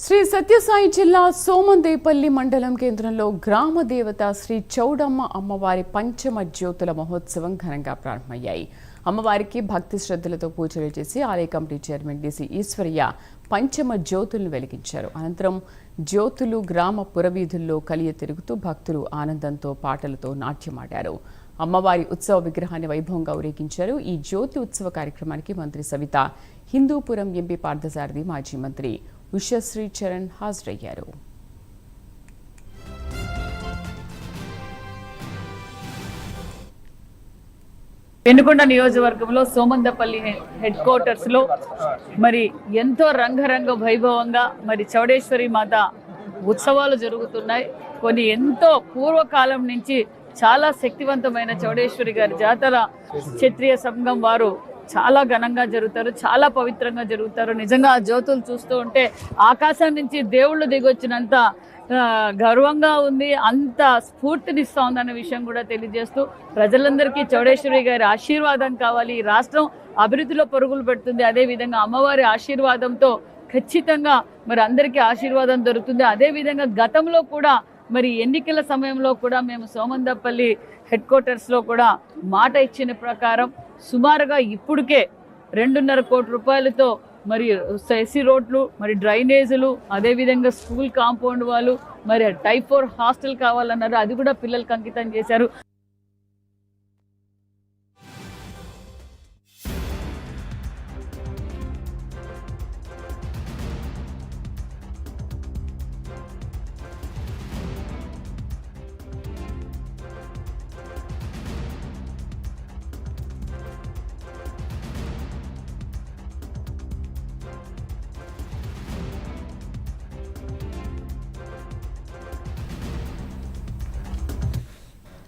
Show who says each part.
Speaker 1: శ్రీ సత్యసాయి జిల్లా సోమందేపల్లి మండలం కేంద్రంలో గ్రామ దేవత శ్రీ చౌడమ్మ అమ్మవారి పంచమ జ్యోతుల మహోత్సవం ఘనంగా ప్రారంభమయ్యాయి. అమ్మవారికి భక్తి శ్రద్ధలతో పూజలు చేసి ఆలయ కమిటీ చైర్మన్ డిసి ఈశ్వరయ్య పంచమ జ్యోతులను వెలిగించారు. అనంతరం జ్యోతులు గ్రామ పురవీధుల్లో కలియ తిరుగుతూ భక్తులు ఆనందంతో పాటలతో నాట్యమాడారు. అమ్మవారి ఉత్సవ విగ్రహాన్ని వైభవంగా ఊరేగించారు. ఈ జ్యోతి ఉత్సవ కార్యక్రమానికి మంత్రి సవిత, హిందూపురం ఎంపీ పార్థసారథి, మాజీ మంత్రి ఉషశ్రీ చరణ్ హాజరయ్యారు.
Speaker 2: పెనుకొండ నియోజకవర్గంలో సోమందపల్లి హెడ్ క్వార్టర్స్ లో మరి ఎంతో రంగరంగ వైభవంగా మరి చౌడేశ్వరి మాత ఉత్సవాలు జరుగుతున్నాయి. కొన్ని ఎంతో పూర్వకాలం నుంచి చాలా శక్తివంతమైన చౌడేశ్వరి గారి జాతర క్షత్రియ సంఘం వారు చాలా ఘనంగా జరుగుతారు, చాలా పవిత్రంగా జరుగుతారు. నిజంగా ఆ జ్యోతులు చూస్తూ ఉంటే ఆకాశం నుంచి దేవుళ్ళు దిగొచ్చినంత గర్వంగా ఉంది, అంత స్ఫూర్తినిస్తూ ఉందన్న విషయం కూడా తెలియజేస్తూ ప్రజలందరికీ చౌడేశ్వరి గారి ఆశీర్వాదం కావాలి. ఈ రాష్ట్రం అభివృద్ధిలో పరుగులు పెడుతుంది. అదేవిధంగా అమ్మవారి ఆశీర్వాదంతో ఖచ్చితంగా మరి అందరికీ ఆశీర్వాదం దొరుకుతుంది. అదేవిధంగా గతంలో కూడా మరి ఎన్నికల సమయంలో కూడా మేము సోమందపల్లి హెడ్ క్వార్టర్స్లో కూడా మాట ఇచ్చిన ప్రకారం సుమారుగా ఇప్పటికే 2.5 కోట్ల రూపాయలతో మరి ఎస్సీ రోడ్లు, మరి డ్రైనేజీలు, అదేవిధంగా స్కూల్ కాంపౌండ్ వాళ్ళు, మరి టైప్ 4 హాస్టల్ కావాలన్నారు. అది కూడా పిల్లలకు అంకితం చేశారు.